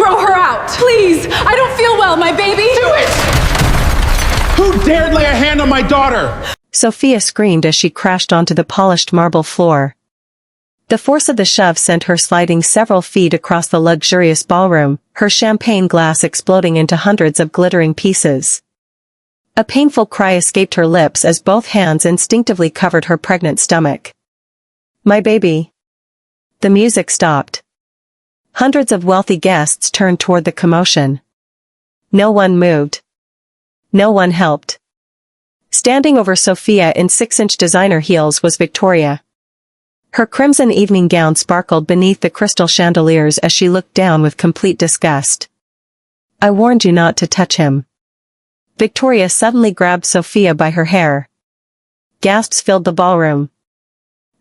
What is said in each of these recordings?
Throw her out! Please! I don't feel well, my baby! Do it! Who dared lay a hand on my daughter? Sophia screamed as she crashed onto the polished marble floor. The force of the shove sent her sliding several feet across the luxurious ballroom, her champagne glass exploding into hundreds of glittering pieces. A painful cry escaped her lips as both hands instinctively covered her pregnant stomach. My baby. The music stopped. Hundreds of wealthy guests turned toward the commotion. No one moved. No one helped. Standing over Sophia in 6-inch designer heels was Victoria. Her crimson evening gown sparkled beneath the crystal chandeliers as she looked down with complete disgust. I warned you not to touch him. Victoria suddenly grabbed Sophia by her hair. Gasps filled the ballroom.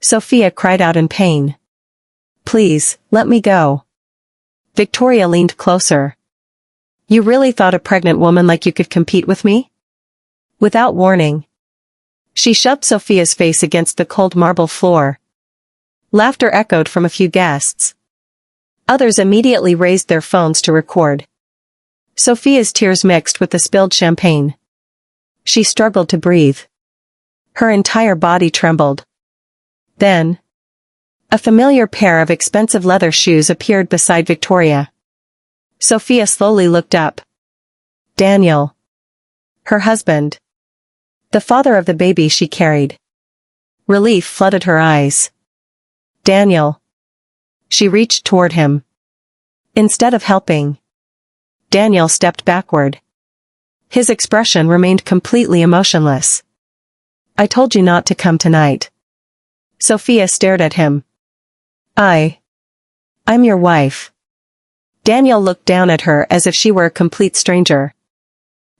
Sophia cried out in pain. Please, let me go. Victoria leaned closer. You really thought a pregnant woman like you could compete with me? Without warning. She shoved Sophia's face against the cold marble floor. Laughter echoed from a few guests. Others immediately raised their phones to record. Sophia's tears mixed with the spilled champagne. She struggled to breathe. Her entire body trembled. Then, a familiar pair of expensive leather shoes appeared beside Victoria. Sophia slowly looked up. Daniel. Her husband. The father of the baby she carried. Relief flooded her eyes. Daniel. She reached toward him. Instead of helping, Daniel stepped backward. His expression remained completely emotionless. I told you not to come tonight. Sophia stared at him. I'm your wife. Daniel looked down at her as if she were a complete stranger.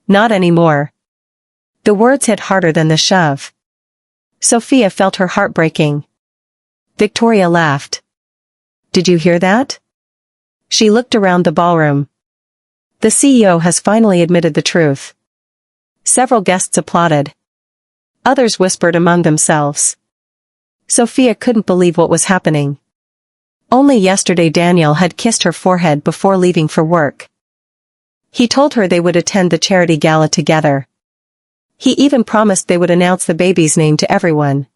Not anymore. The words hit harder than the shove. Sophia felt her heart breaking. Victoria laughed. Did you hear that? She looked around the ballroom. The CEO has finally admitted the truth. Several guests applauded. Others whispered among themselves. Sophia couldn't believe what was happening. Only yesterday Daniel had kissed her forehead before leaving for work. He told her they would attend the charity gala together. He even promised they would announce the baby's name to everyone.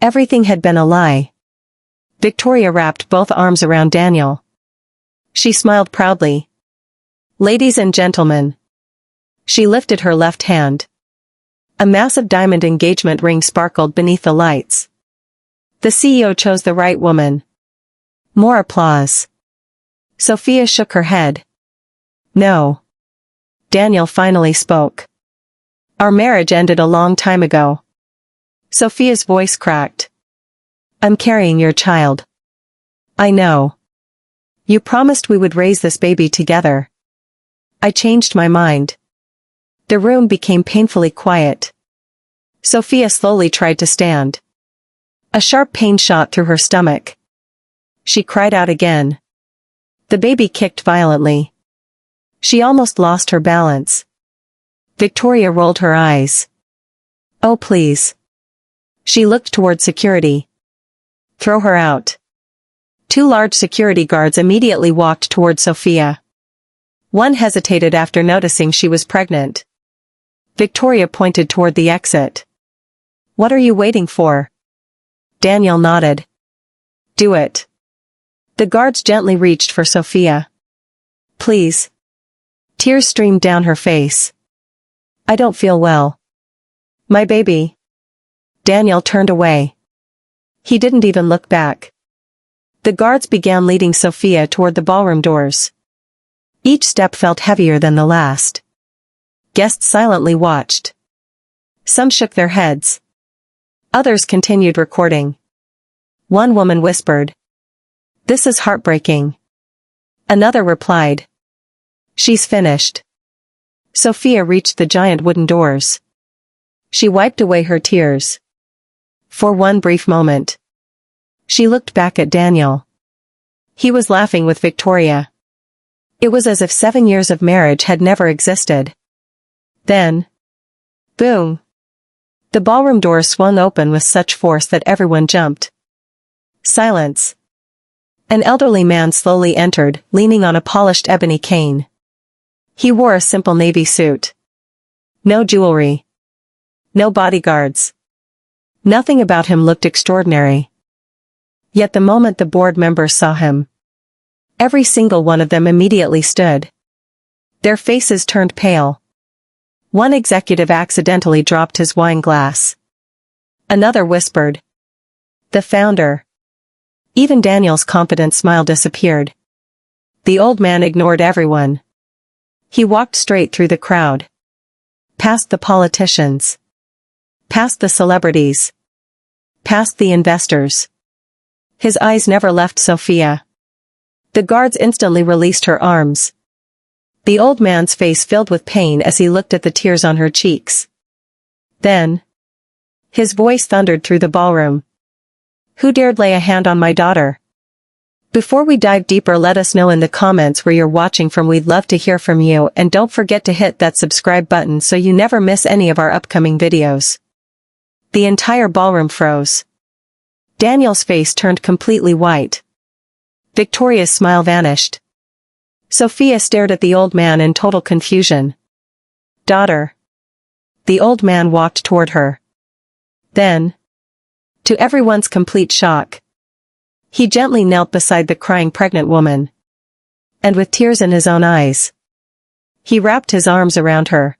Everything had been a lie. Victoria wrapped both arms around Daniel. She smiled proudly. Ladies and gentlemen. She lifted her left hand. A massive diamond engagement ring sparkled beneath the lights. The CEO chose the right woman. More applause. Sophia shook her head. No. Daniel finally spoke. Our marriage ended a long time ago. Sophia's voice cracked. I'm carrying your child. I know. You promised we would raise this baby together. I changed my mind. The room became painfully quiet. Sophia slowly tried to stand. A sharp pain shot through her stomach. She cried out again. The baby kicked violently. She almost lost her balance. Victoria rolled her eyes. Oh please. She looked toward security. Throw her out. 2 large security guards immediately walked toward Sophia. One hesitated after noticing she was pregnant. Victoria pointed toward the exit. What are you waiting for? Daniel nodded. Do it. The guards gently reached for Sophia. Please. Tears streamed down her face. I don't feel well. My baby. Daniel turned away. He didn't even look back. The guards began leading Sophia toward the ballroom doors. Each step felt heavier than the last. Guests silently watched. Some shook their heads. Others continued recording. One woman whispered. This is heartbreaking. Another replied. She's finished. Sophia reached the giant wooden doors. She wiped away her tears. For one brief moment. She looked back at Daniel. He was laughing with Victoria. It was as if 7 years of marriage had never existed. Then, boom. The ballroom doors swung open with such force that everyone jumped. Silence. An elderly man slowly entered, leaning on a polished ebony cane. He wore a simple navy suit. No jewelry. No bodyguards. Nothing about him looked extraordinary. Yet the moment the board members saw him, every single one of them immediately stood. Their faces turned pale. One executive accidentally dropped his wine glass. Another whispered, "The founder." Even Daniel's confident smile disappeared. The old man ignored everyone. He walked straight through the crowd. Past the politicians. Past the celebrities. Past the investors. His eyes never left Sophia. The guards instantly released her arms. The old man's face filled with pain as he looked at the tears on her cheeks. Then, his voice thundered through the ballroom. "Who dared lay a hand on my daughter?" Before we dive deeper, let us know in the comments where you're watching from. We'd love to hear from you, and don't forget to hit that subscribe button so you never miss any of our upcoming videos. The entire ballroom froze. Daniel's face turned completely white. Victoria's smile vanished. Sophia stared at the old man in total confusion. "Daughter." The old man walked toward her. Then, to everyone's complete shock, he gently knelt beside the crying pregnant woman. And with tears in his own eyes, he wrapped his arms around her.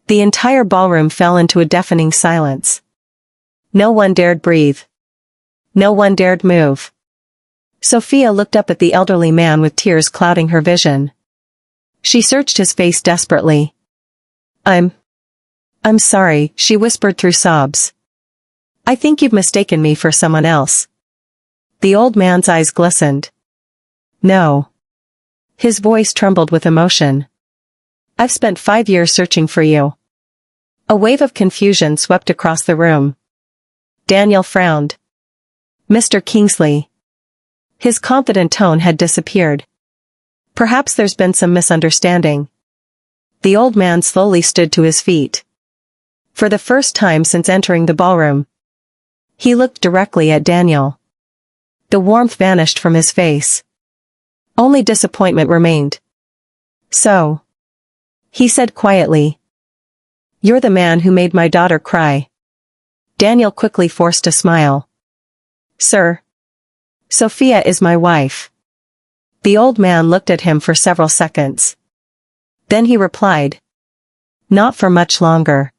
The entire ballroom fell into a deafening silence. No one dared breathe. No one dared move. Sophia looked up at the elderly man with tears clouding her vision. She searched his face desperately. I'm sorry," she whispered through sobs. "I think you've mistaken me for someone else." The old man's eyes glistened. "No." His voice trembled with emotion. "I've spent 5 years searching for you." A wave of confusion swept across the room. Daniel frowned. "Mr. Kingsley." His confident tone had disappeared. "Perhaps there's been some misunderstanding." The old man slowly stood to his feet. For the first time since entering the ballroom, he looked directly at Daniel. The warmth vanished from his face. Only disappointment remained. "So," he said quietly, "you're the man who made my daughter cry." Daniel quickly forced a smile. "Sir, Sophia is my wife." The old man looked at him for several seconds. Then he replied, "Not for much longer."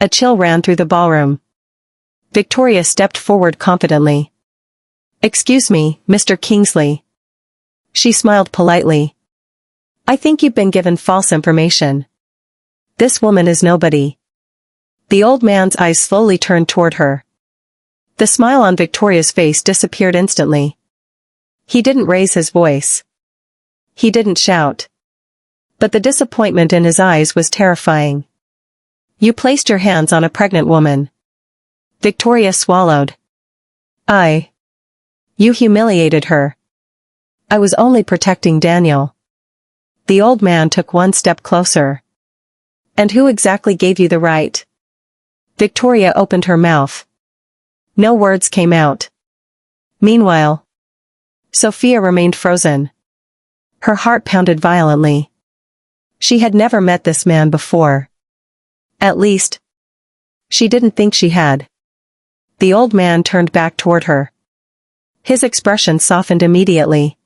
A chill ran through the ballroom. Victoria stepped forward confidently. "Excuse me, Mr. Kingsley." She smiled politely. "I think you've been given false information. This woman is nobody." The old man's eyes slowly turned toward her. The smile on Victoria's face disappeared instantly. He didn't raise his voice. He didn't shout. But the disappointment in his eyes was terrifying. "You placed your hands on a pregnant woman." Victoria swallowed. You humiliated her." "I was only protecting Daniel." The old man took one step closer. "And who exactly gave you the right?" Victoria opened her mouth. No words came out. Meanwhile, Sophia remained frozen. Her heart pounded violently. She had never met this man before. At least, she didn't think she had. The old man turned back toward her. His expression softened immediately.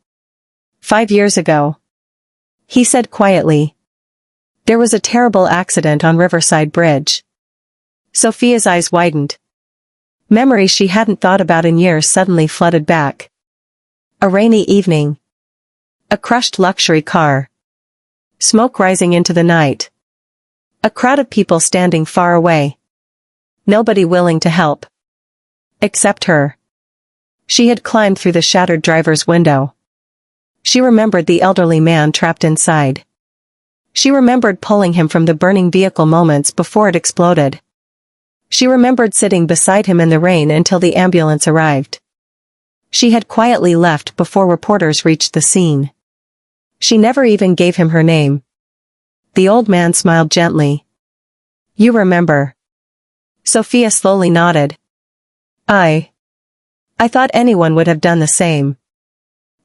5 years ago, he said quietly, there was a terrible accident on Riverside Bridge. Sophia's eyes widened. Memories she hadn't thought about in years suddenly flooded back. A rainy evening. A crushed luxury car. Smoke rising into the night. A crowd of people standing far away. Nobody willing to help. Except her. She had climbed through the shattered driver's window. She remembered the elderly man trapped inside. She remembered pulling him from the burning vehicle moments before it exploded. She remembered sitting beside him in the rain until the ambulance arrived. She had quietly left before reporters reached the scene. She never even gave him her name. The old man smiled gently. "You remember." Sophia slowly nodded. I thought anyone would have done the same."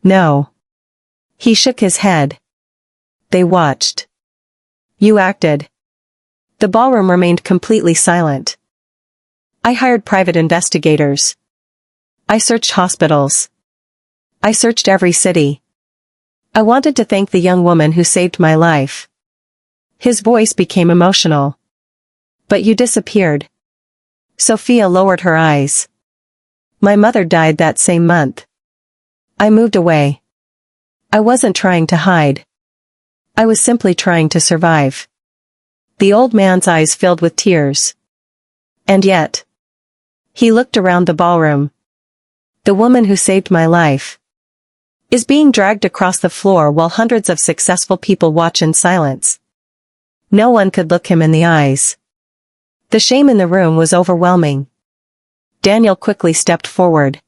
No. He shook his head. They watched. You acted. The ballroom remained completely silent. I hired private investigators. I searched hospitals. I searched every city. I wanted to thank the young woman who saved my life. His voice became emotional. But you disappeared. Sophia lowered her eyes. My mother died that same month. I moved away. I wasn't trying to hide. I was simply trying to survive. The old man's eyes filled with tears. And yet. He looked around the ballroom. The woman who saved my life is being dragged across the floor while hundreds of successful people watch in silence. No one could look him in the eyes. The shame in the room was overwhelming. Daniel quickly stepped forward.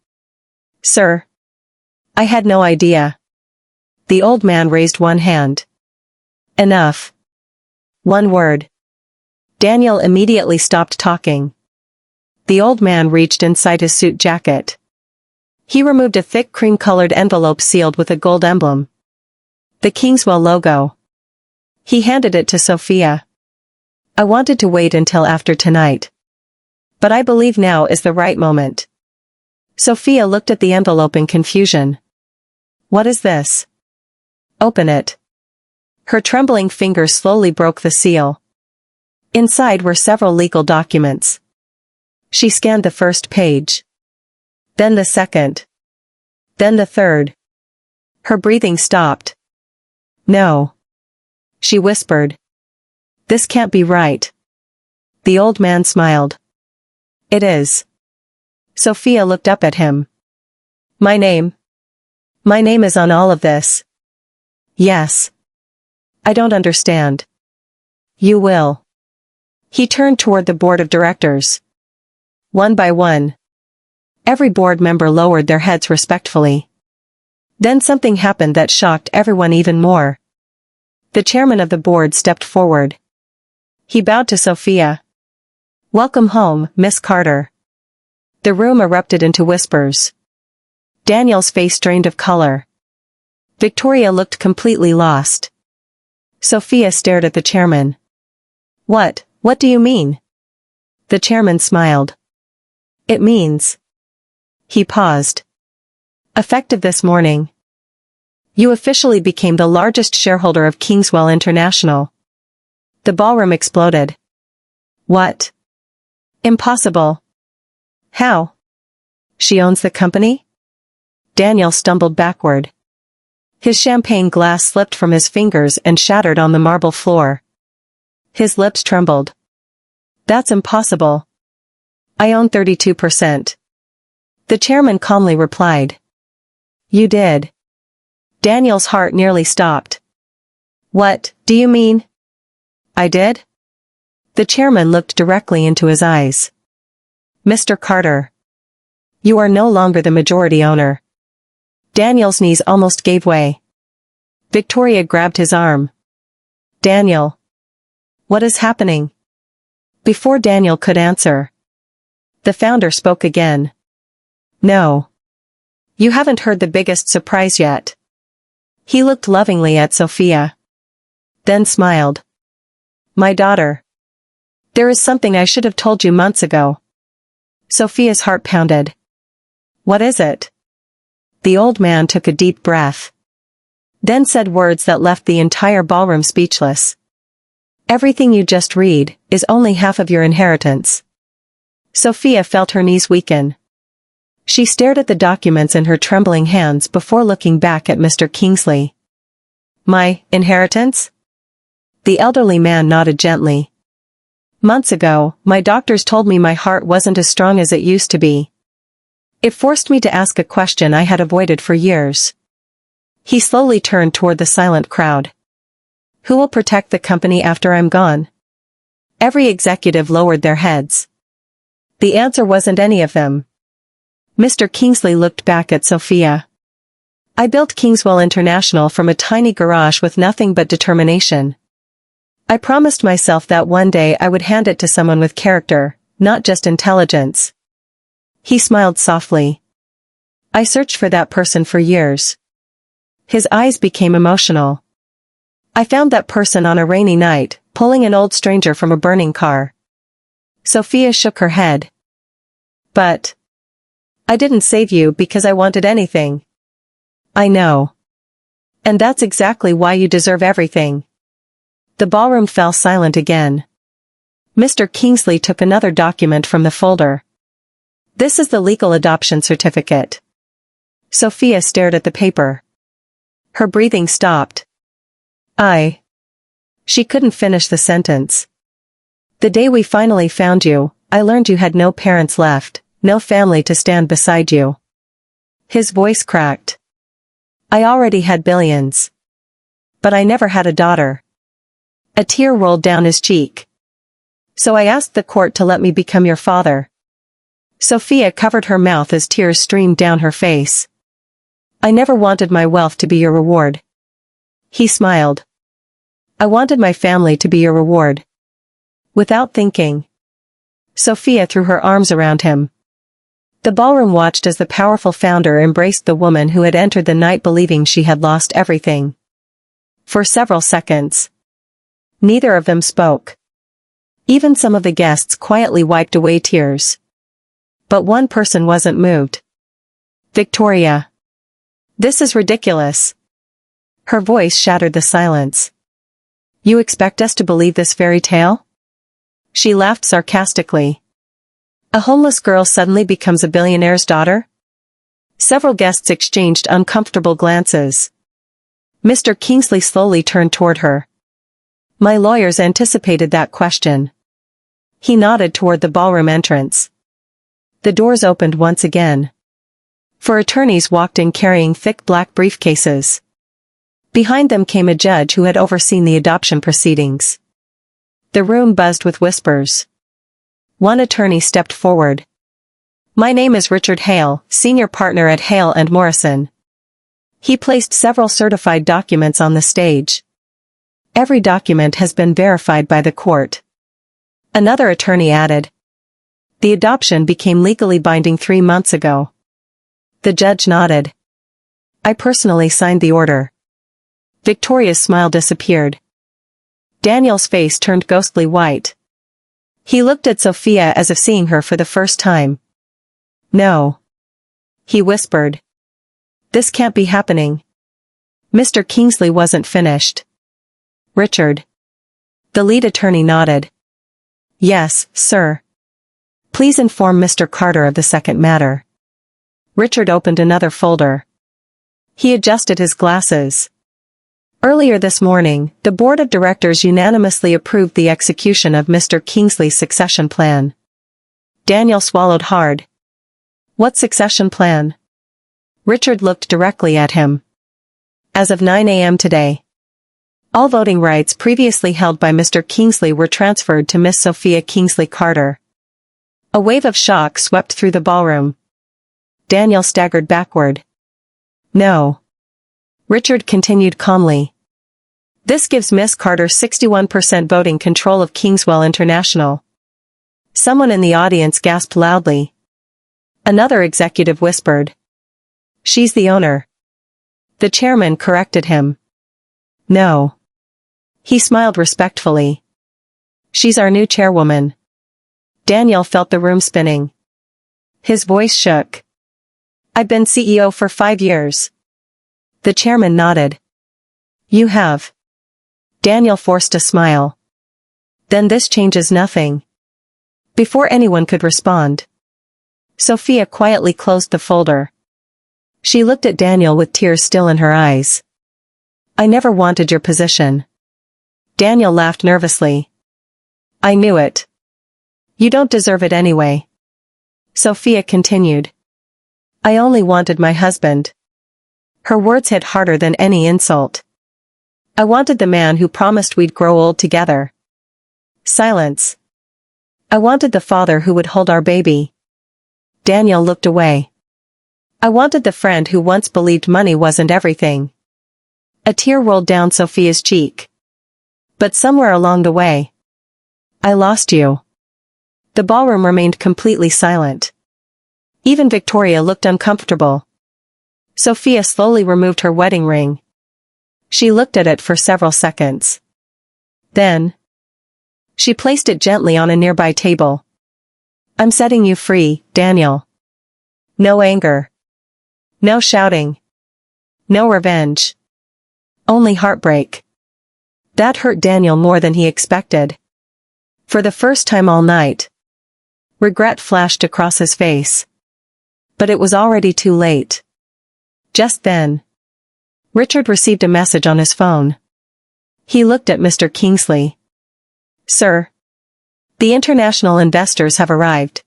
Sir. I had no idea. The old man raised one hand. Enough. One word. Daniel immediately stopped talking. The old man reached inside his suit jacket. He removed a thick cream-colored envelope sealed with a gold emblem. The Kingswell logo. He handed it to Sophia. I wanted to wait until after tonight. But I believe now is the right moment. Sophia looked at the envelope in confusion. What is this? Open it. Her trembling fingers slowly broke the seal. Inside were several legal documents. She scanned the first page. Then the second. Then the third. Her breathing stopped. No. She whispered. This can't be right. The old man smiled. It is. Sophia looked up at him. My name. My name is on all of this. Yes. I don't understand. You will. He turned toward the board of directors. One by one. Every board member lowered their heads respectfully. Then something happened that shocked everyone even more. The chairman of the board stepped forward. He bowed to Sophia. Welcome home, Miss Carter. The room erupted into whispers. Daniel's face drained of color. Victoria looked completely lost. Sophia stared at the chairman. What do you mean? The chairman smiled. It means. He paused. Effective this morning. You officially became the largest shareholder of Kingswell International. The ballroom exploded. What? Impossible. How? She owns the company? Daniel stumbled backward. His champagne glass slipped from his fingers and shattered on the marble floor. His lips trembled. That's impossible. I own 32%. The chairman calmly replied. You did. Daniel's heart nearly stopped. What do you mean? I did? The chairman looked directly into his eyes. Mr. Carter. You are no longer the majority owner. Daniel's knees almost gave way. Victoria grabbed his arm. Daniel. What is happening? Before Daniel could answer, the founder spoke again. No. You haven't heard the biggest surprise yet. He looked lovingly at Sophia. Then smiled. My daughter. There is something I should have told you months ago. Sophia's heart pounded. What is it? The old man took a deep breath. Then said words that left the entire ballroom speechless. Everything you just read is only half of your inheritance. Sophia felt her knees weaken. She stared at the documents in her trembling hands before looking back at Mr. Kingsley. My inheritance? The elderly man nodded gently. Months ago, my doctors told me my heart wasn't as strong as it used to be. It forced me to ask a question I had avoided for years. He slowly turned toward the silent crowd. Who will protect the company after I'm gone? Every executive lowered their heads. The answer wasn't any of them. Mr. Kingsley looked back at Sophia. I built Kingswell International from a tiny garage with nothing but determination. I promised myself that one day I would hand it to someone with character, not just intelligence. He smiled softly. I searched for that person for years. His eyes became emotional. I found that person on a rainy night, pulling an old stranger from a burning car. Sophia shook her head. But I didn't save you because I wanted anything. I know. And that's exactly why you deserve everything. The ballroom fell silent again. Mr. Kingsley took another document from the folder. This is the legal adoption certificate. Sophia stared at the paper. Her breathing stopped. She couldn't finish the sentence. The day we finally found you, I learned you had no parents left, no family to stand beside you. His voice cracked. I already had billions. But I never had a daughter. A tear rolled down his cheek. So I asked the court to let me become your father. Sophia covered her mouth as tears streamed down her face. I never wanted my wealth to be your reward. He smiled. I wanted my family to be your reward. Without thinking, Sophia threw her arms around him. The ballroom watched as the powerful founder embraced the woman who had entered the night believing she had lost everything. For several seconds, neither of them spoke. Even some of the guests quietly wiped away tears. But one person wasn't moved. Victoria. This is ridiculous. Her voice shattered the silence. You expect us to believe this fairy tale? She laughed sarcastically. A homeless girl suddenly becomes a billionaire's daughter? Several guests exchanged uncomfortable glances. Mr. Kingsley slowly turned toward her. My lawyers anticipated that question. He nodded toward the ballroom entrance. The doors opened once again. Four attorneys walked in carrying thick black briefcases. Behind them came a judge who had overseen the adoption proceedings. The room buzzed with whispers. One attorney stepped forward. My name is Richard Hale, senior partner at Hale & Morrison. He placed several certified documents on the stage. Every document has been verified by the court. Another attorney added. The adoption became legally binding 3 months ago. The judge nodded. I personally signed the order. Victoria's smile disappeared. Daniel's face turned ghostly white. He looked at Sophia as if seeing her for the first time. No. He whispered. This can't be happening. Mr. Kingsley wasn't finished. Richard. The lead attorney nodded. Yes, sir. Please inform Mr. Carter of the second matter. Richard opened another folder. He adjusted his glasses. Earlier this morning, the board of directors unanimously approved the execution of Mr. Kingsley's succession plan. Daniel swallowed hard. What succession plan? Richard looked directly at him. As of 9 a.m. today, all voting rights previously held by Mr. Kingsley were transferred to Miss Sophia Kingsley Carter. A wave of shock swept through the ballroom. Daniel staggered backward. No. Richard continued calmly. This gives Miss Carter 61% voting control of Kingswell International. Someone in the audience gasped loudly. Another executive whispered. She's the owner. The chairman corrected him. No. He smiled respectfully. She's our new chairwoman. Daniel felt the room spinning. His voice shook. I've been CEO for 5 years. The chairman nodded. You have. Daniel forced a smile. Then this changes nothing. Before anyone could respond, Sophia quietly closed the folder. She looked at Daniel with tears still in her eyes. I never wanted your position. Daniel laughed nervously. I knew it. You don't deserve it anyway. Sophia continued. I only wanted my husband. Her words hit harder than any insult. I wanted the man who promised we'd grow old together. Silence. I wanted the father who would hold our baby. Daniel looked away. I wanted the friend who once believed money wasn't everything. A tear rolled down Sophia's cheek. But somewhere along the way, I lost you. The ballroom remained completely silent. Even Victoria looked uncomfortable. Sophia slowly removed her wedding ring. She looked at it for several seconds. Then, she placed it gently on a nearby table. I'm setting you free, Daniel. No anger. No shouting. No revenge. Only heartbreak. That hurt Daniel more than he expected. For the first time all night, regret flashed across his face. But it was already too late. Just then, Richard received a message on his phone. He looked at Mr. Kingsley. Sir, the international investors have arrived.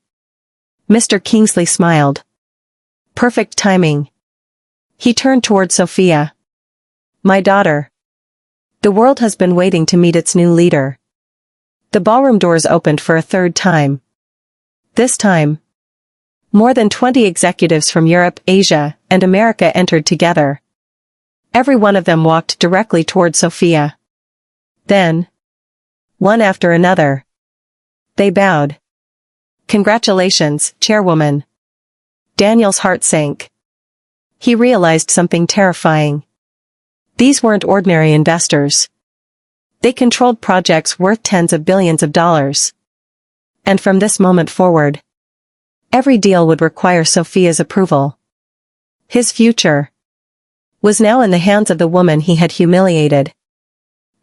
Mr. Kingsley smiled. Perfect timing. He turned toward Sophia. My daughter. The world has been waiting to meet its new leader. The ballroom doors opened for a third time. This time, more than 20 executives from Europe, Asia, and America entered together. Every one of them walked directly toward Sophia. Then, one after another, they bowed. Congratulations, Chairwoman. Daniel's heart sank. He realized something terrifying. These weren't ordinary investors. They controlled projects worth tens of billions of dollars. And from this moment forward, every deal would require Sophia's approval. His future was now in the hands of the woman he had humiliated.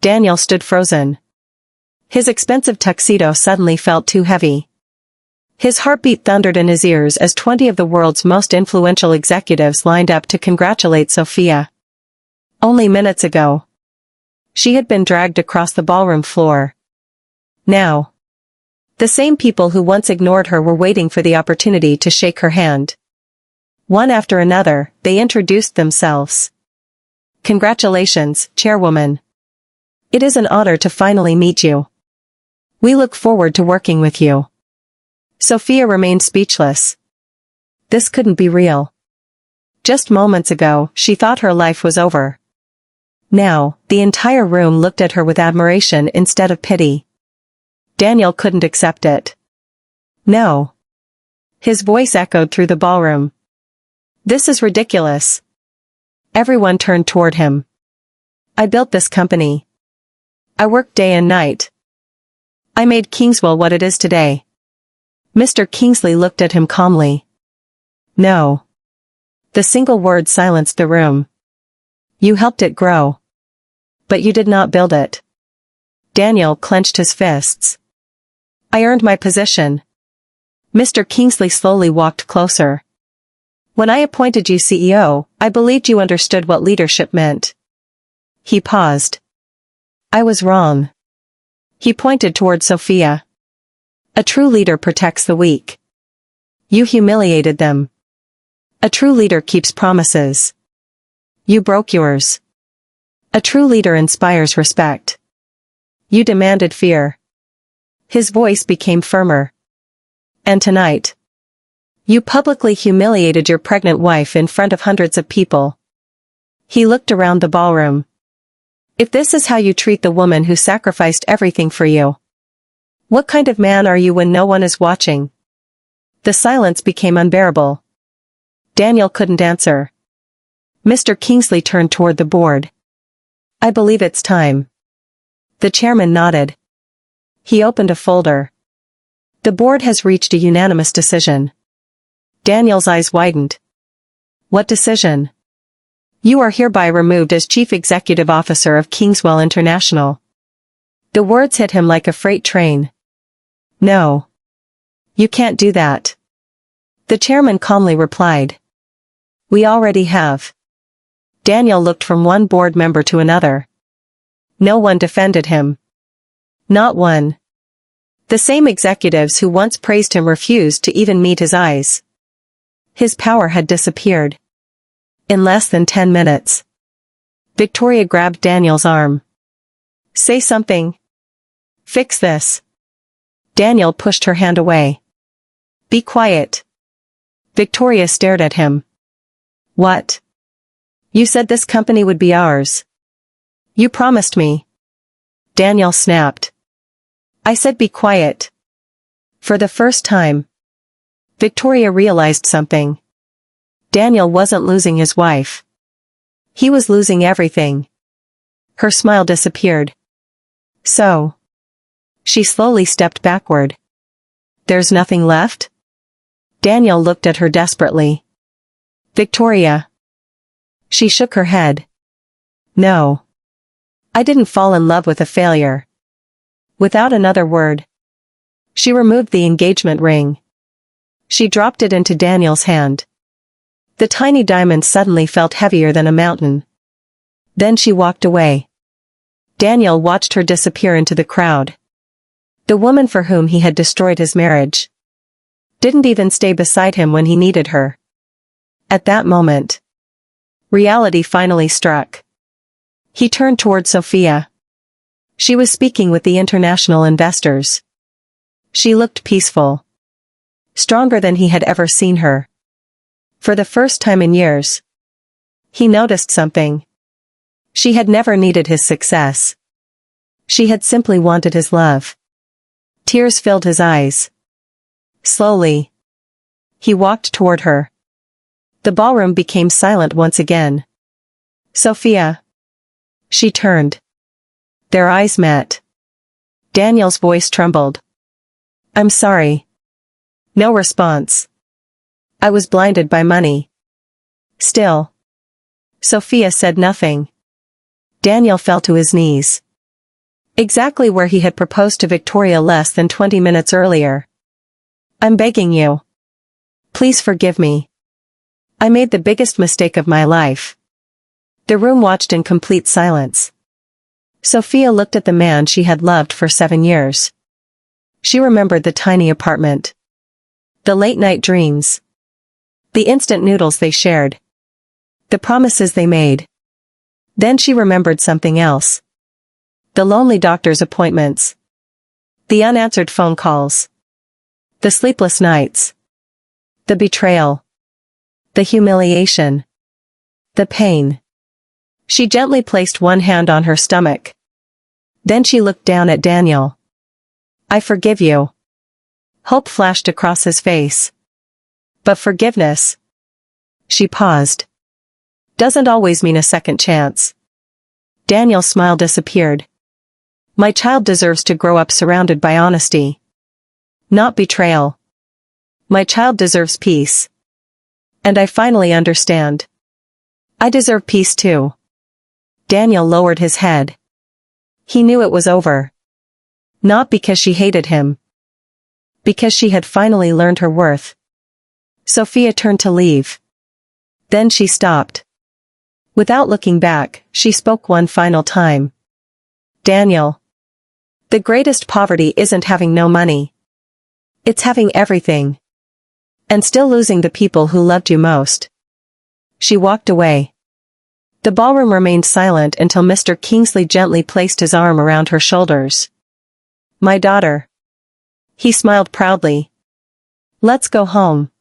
Daniel stood frozen. His expensive tuxedo suddenly felt too heavy. His heartbeat thundered in his ears as 20 of the world's most influential executives lined up to congratulate Sophia. Only minutes ago, she had been dragged across the ballroom floor. Now, the same people who once ignored her were waiting for the opportunity to shake her hand. One after another, they introduced themselves. Congratulations, Chairwoman. It is an honor to finally meet you. We look forward to working with you. Sophia remained speechless. This couldn't be real. Just moments ago, she thought her life was over. Now, the entire room looked at her with admiration instead of pity. Daniel couldn't accept it. No. His voice echoed through the ballroom. This is ridiculous. Everyone turned toward him. I built this company. I worked day and night. I made Kingswell what it is today. Mr. Kingsley looked at him calmly. No. The single word silenced the room. You helped it grow. But you did not build it. Daniel clenched his fists. I earned my position. Mr. Kingsley slowly walked closer. When I appointed you CEO, I believed you understood what leadership meant. He paused. I was wrong. He pointed toward Sophia. A true leader protects the weak. You humiliated them. A true leader keeps promises. You broke yours. A true leader inspires respect. You demanded fear. His voice became firmer. And tonight, you publicly humiliated your pregnant wife in front of hundreds of people. He looked around the ballroom. If this is how you treat the woman who sacrificed everything for you, what kind of man are you when no one is watching? The silence became unbearable. Daniel couldn't answer. Mr. Kingsley turned toward the board. I believe it's time. The chairman nodded. He opened a folder. The board has reached a unanimous decision. Daniel's eyes widened. What decision? You are hereby removed as Chief Executive Officer of Kingswell International. The words hit him like a freight train. No. You can't do that. The chairman calmly replied. We already have. Daniel looked from one board member to another. No one defended him. Not one. The same executives who once praised him refused to even meet his eyes. His power had disappeared. In less than 10 minutes. Victoria grabbed Daniel's arm. Say something. Fix this. Daniel pushed her hand away. Be quiet. Victoria stared at him. What? You said this company would be ours. You promised me. Daniel snapped. I said be quiet. For the first time, Victoria realized something. Daniel wasn't losing his wife. He was losing everything. Her smile disappeared. So. She slowly stepped backward. There's nothing left? Daniel looked at her desperately. Victoria. She shook her head. No. I didn't fall in love with a failure. Without another word, she removed the engagement ring. She dropped it into Daniel's hand. The tiny diamond suddenly felt heavier than a mountain. Then she walked away. Daniel watched her disappear into the crowd. The woman for whom he had destroyed his marriage didn't even stay beside him when he needed her. At that moment, reality finally struck. He turned toward Sophia. She was speaking with the international investors. She looked peaceful. Stronger than he had ever seen her. For the first time in years, he noticed something. She had never needed his success. She had simply wanted his love. Tears filled his eyes. Slowly, he walked toward her. The ballroom became silent once again. Sophia. She turned. Their eyes met. Daniel's voice trembled. I'm sorry. No response. I was blinded by money. Still. Sophia said nothing. Daniel fell to his knees. Exactly where he had proposed to Victoria less than 20 minutes earlier. I'm begging you. Please forgive me. I made the biggest mistake of my life. The room watched in complete silence. Sophia looked at the man she had loved for 7 years. She remembered the tiny apartment. The late-night dreams. The instant noodles they shared. The promises they made. Then she remembered something else. The lonely doctor's appointments. The unanswered phone calls. The sleepless nights. The betrayal. The humiliation. The pain. She gently placed one hand on her stomach. Then she looked down at Daniel. I forgive you. Hope flashed across his face. But forgiveness. She paused. Doesn't always mean a second chance. Daniel's smile disappeared. My child deserves to grow up surrounded by honesty. Not betrayal. My child deserves peace. And I finally understand. I deserve peace too. Daniel lowered his head. He knew it was over. Not because she hated him. Because she had finally learned her worth. Sophia turned to leave. Then she stopped. Without looking back, she spoke one final time. Daniel. The greatest poverty isn't having no money. It's having everything. And still losing the people who loved you most. She walked away. The ballroom remained silent until Mr. Kingsley gently placed his arm around her shoulders. My daughter. He smiled proudly. Let's go home.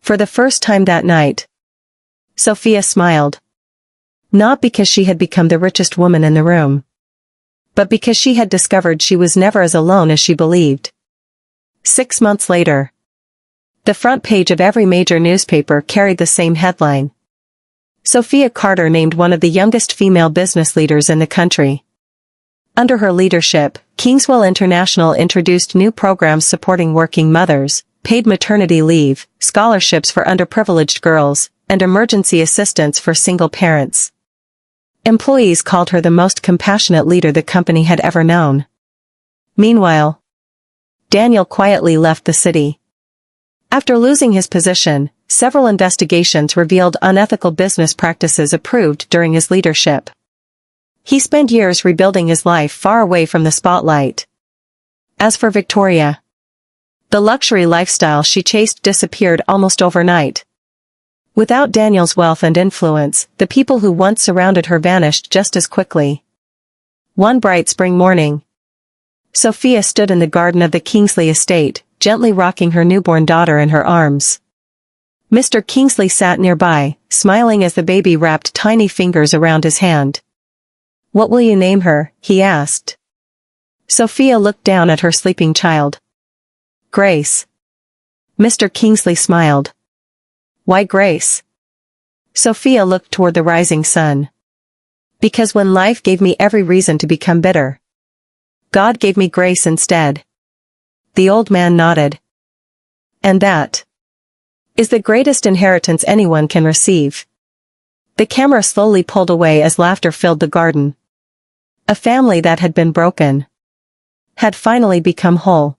For the first time that night, Sophia smiled. Not because she had become the richest woman in the room, but because she had discovered she was never as alone as she believed. 6 months later, the front page of every major newspaper carried the same headline. Sophia Carter named one of the youngest female business leaders in the country. Under her leadership, Kingswell International introduced new programs supporting working mothers, paid maternity leave, scholarships for underprivileged girls, and emergency assistance for single parents. Employees called her the most compassionate leader the company had ever known. Meanwhile, Daniel quietly left the city. After losing his position, several investigations revealed unethical business practices approved during his leadership. He spent years rebuilding his life far away from the spotlight. As for Victoria, the luxury lifestyle she chased disappeared almost overnight. Without Daniel's wealth and influence, the people who once surrounded her vanished just as quickly. One bright spring morning, Sophia stood in the garden of the Kingsley estate, gently rocking her newborn daughter in her arms. Mr. Kingsley sat nearby, smiling as the baby wrapped tiny fingers around his hand. What will you name her? He asked. Sophia looked down at her sleeping child. Grace. Mr. Kingsley smiled. Why Grace? Sophia looked toward the rising sun. Because when life gave me every reason to become bitter, God gave me grace instead. The old man nodded. And that is the greatest inheritance anyone can receive. The camera slowly pulled away as laughter filled the garden. A family that had been broken had finally become whole.